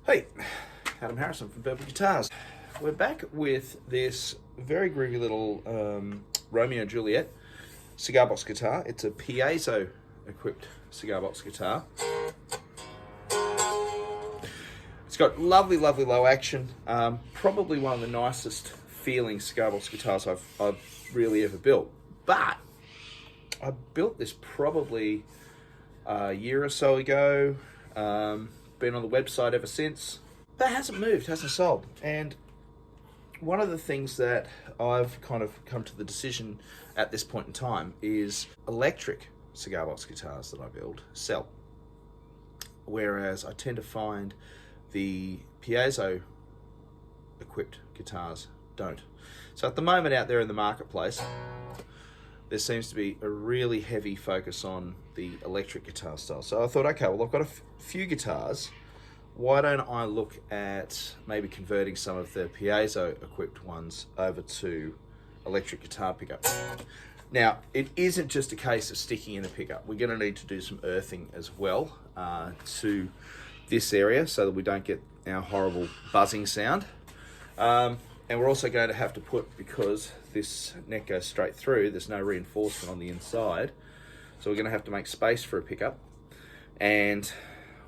Hey, Adam Harrison from Purple Guitars. We're back with this very groovy little Romeo and Juliet cigar box guitar. It's a piezo equipped cigar box guitar. It's got lovely low action. Probably one of the nicest feeling cigar box guitars I've really ever built. But I built this probably a year or so ago. Been on the website ever since, but it hasn't moved, hasn't sold. And one of the things that I've kind of come to the decision at this point in time is electric cigar box guitars that I build sell, whereas I tend to find the piezo equipped guitars don't. So at the moment out there in the marketplace, there seems to be a really heavy focus on the electric guitar style. So I thought, okay, well, I've got a few guitars. Why don't I look at maybe converting some of the piezo equipped ones over to electric guitar pickup? Now, it isn't just a case of sticking in a pickup. We're going to need to do some earthing as well to this area so that we don't get our horrible buzzing sound. And we're also going to have to put, because this neck goes straight through, there's no reinforcement on the inside. So we're going to have to make space for a pickup. And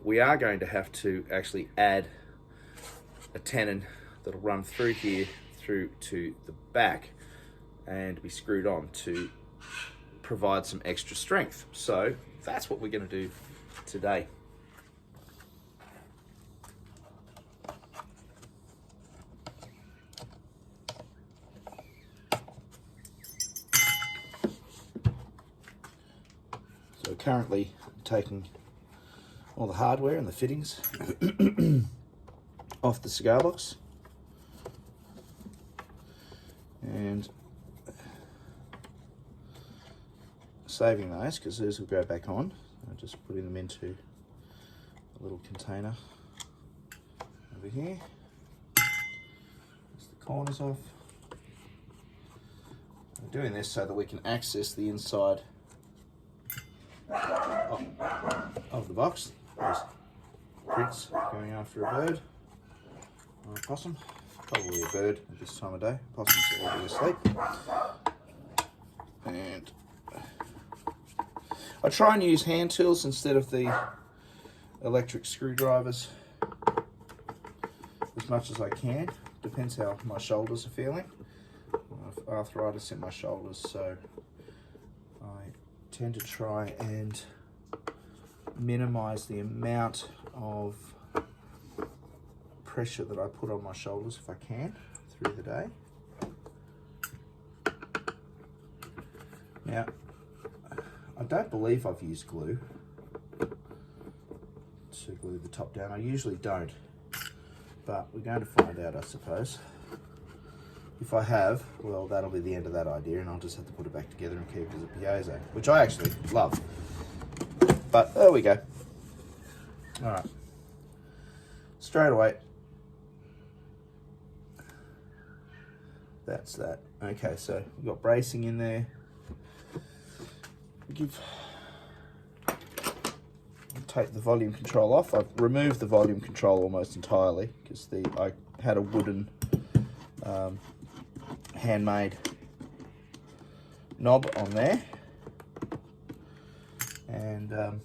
we are going to have to actually add a tenon that'll run through here, through to the back, and be screwed on to provide some extra strength. So that's what we're going to do today. So currently I'm taking all the hardware and the fittings off the cigar box, and saving those because these will go back on. I'm just putting them into a little container over here. There's the corners off. I'm doing this so that we can access the inside of the box. There's Prince going after a bird, or a possum, probably a bird at this time of day. Possums are already asleep. And I try and use hand tools instead of the electric screwdrivers as much as I can. Depends how my shoulders are feeling. I have arthritis in my shoulders, so I tend to try and minimize the amount of pressure that I put on my shoulders if I can through the day. Now, I don't believe I've used glue to glue the top down. I usually don't, but we're going to find out, I suppose. If I have, well, that'll be the end of that idea, and I'll just have to put it back together and keep it as a piezo, which I actually love. But there we go. All right. Straight away. That's that. Okay, so we've got bracing in there. Take the volume control off. I've removed the volume control almost entirely because I had a wooden handmade knob on there, and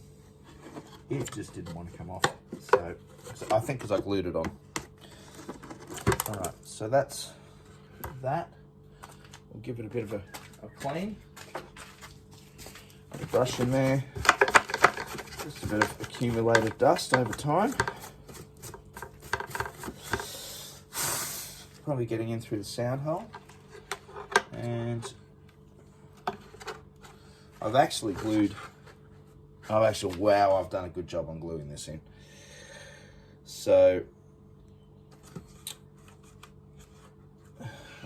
it just didn't want to come off. So I think because I glued it on. All right, so that's that. We'll give it a bit of a clean. Put a brush in there. Just a bit of accumulated dust over time. Probably getting in through the sound hole. And I've actually glued, wow, I've done a good job on gluing this in. So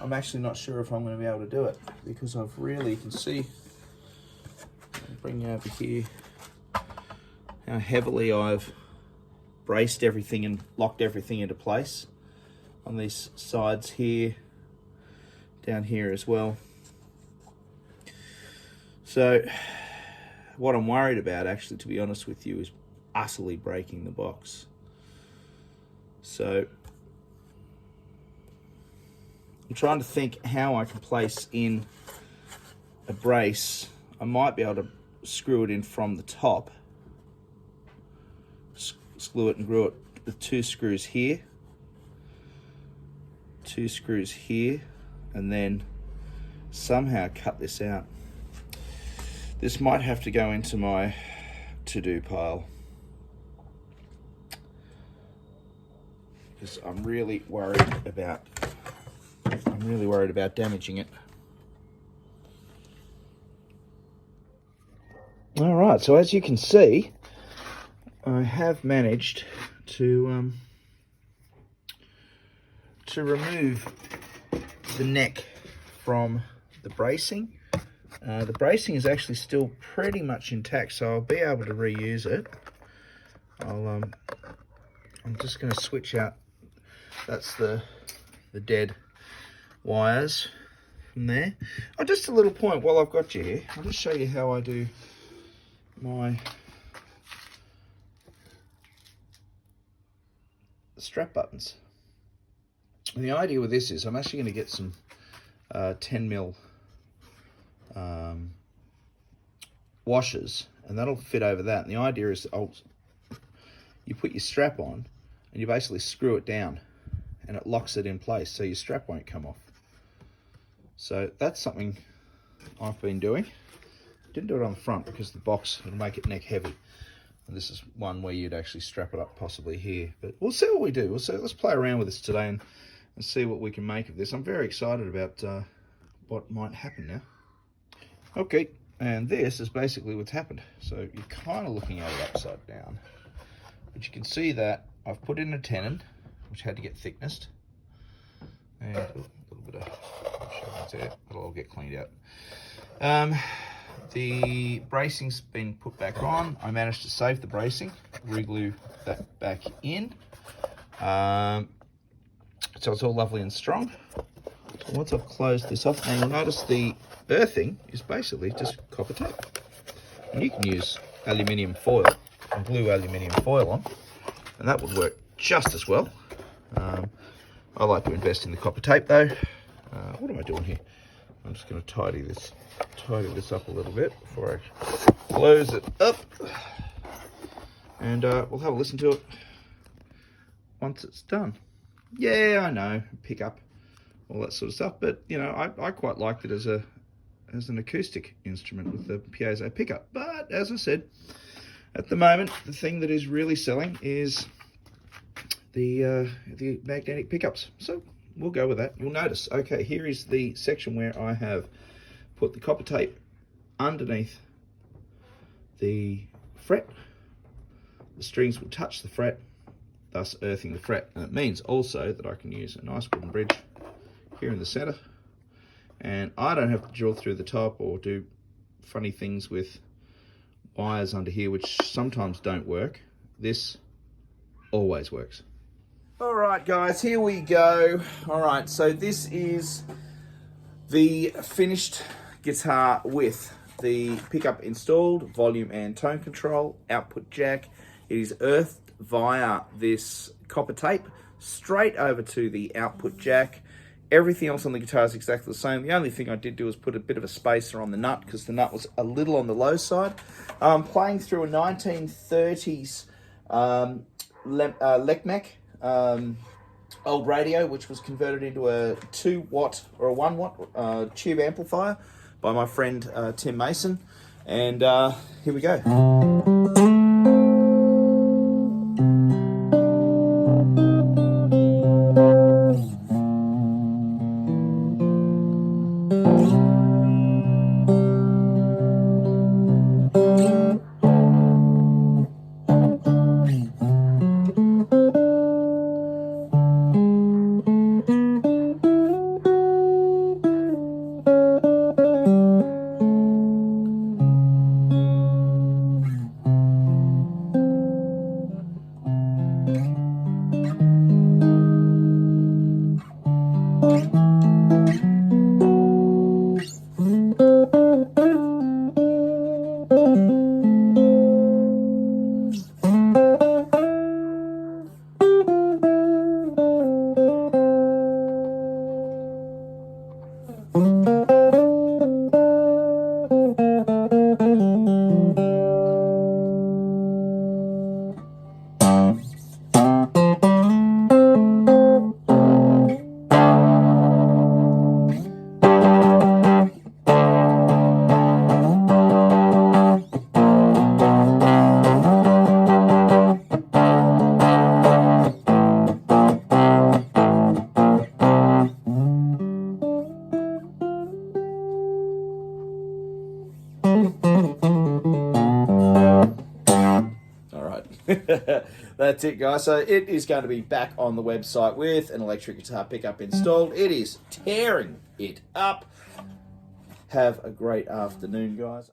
I'm actually not sure if I'm going to be able to do it because I've really, you can see, I'll bring you over here, how heavily I've braced everything and locked everything into place on these sides here, down here as well. So what I'm worried about, actually, to be honest with you, is utterly breaking the box. So I'm trying to think how I can place in a brace. I might be able to screw it in from the top. Screw it and glue it with 2 screws here. 2 screws here. And then somehow cut this out. This might have to go into my to-do pile, because I'm really worried about damaging it. All right, so as you can see, I have managed to remove the neck from the bracing. The bracing is actually still pretty much intact, so I'll be able to reuse it. I'm just going to switch out. That's the dead wires from there. Oh, just a little point while I've got you here. I'll just show you how I do my strap buttons. And the idea with this is I'm actually going to get some 10mm washers, and that'll fit over that. And the idea is you put your strap on and you basically screw it down and it locks it in place so your strap won't come off. So that's something I've been doing. Didn't do it on the front because the box will make it neck heavy. And this is one where you'd actually strap it up possibly here. But we'll see what we do. Let's play around with this today and see what we can make of this. I'm very excited about what might happen now. Okay, and this is basically what's happened. So you're kind of looking at it upside down. But you can see that I've put in a tenon, which had to get thicknessed. And a little bit of there. It'll all get cleaned out. The bracing's been put back on. I managed to save the bracing, re-glue that back in. So it's all lovely and strong. So once I've closed this off, and you'll notice the earthing is basically just copper tape. And you can use aluminium foil and glue aluminium foil on, and that would work just as well. I like to invest in the copper tape though. What am I doing here? I'm just going to tidy this up a little bit before I close it up, and we'll have a listen to it once it's done. Yeah, I know, pick up, all that sort of stuff, but you know, I quite liked it as an acoustic instrument with the piezo pickup. But as I said, at the moment, the thing that is really selling is the magnetic pickups. So we'll go with that. You'll notice, okay, here is the section where I have put the copper tape underneath the fret. The strings will touch the fret, thus earthing the fret. And it means also that I can use a nice wooden bridge here in the center, and I don't have to drill through the top or do funny things with wires under here, which sometimes don't work. This always works. All right, guys, here we go. All right, so this is the finished guitar with the pickup installed, volume and tone control, output jack. It is earthed via this copper tape straight over to the output jack. Everything else on the guitar is exactly the same. The only thing I did do was put a bit of a spacer on the nut because the nut was a little on the low side. Playing through a 1930s Lecmec old radio, which was converted into a 2-watt or a 1-watt tube amplifier by my friend Tim Mason. And here we go. That's it, guys. So it is going to be back on the website with an electric guitar pickup installed. It is tearing it up. Have a great afternoon, guys.